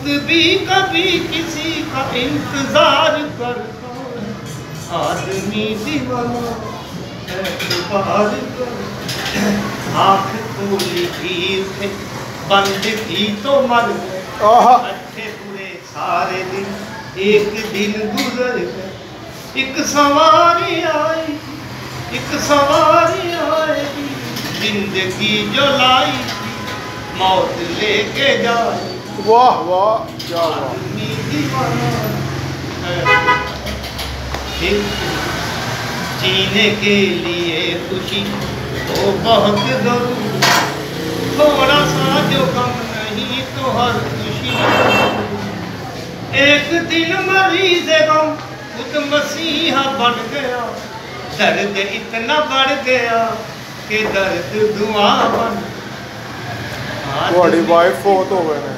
दोस्त भी कभी किसी का इंतजार करता है, आदमी दीवाना एतबार कर। आँख खोली थी थे बंद थी तो मर गए, अच्छे बुरे सारे दिन एक दिन गुजर गए। एक सवारी आई, एक सवारी आएगी, जिंदगी जो लाई थी मौत लेके जाए। वाह वाह क्या वाह। आदमी दीवाना जीने के लिए खुशी तो बहुत जरूरी, थोड़ा सा जो गम नहीं तो हर खुशी। एक दिन मरीज गम खुद मसीहा बन गया, दर्द इतना बढ़ गया कि दर्द दुआ बन। ਤੁਹਾਡੀ ਵਾਈਫ ਫੋਤ ਹੋ ਗਏ ਨੇ।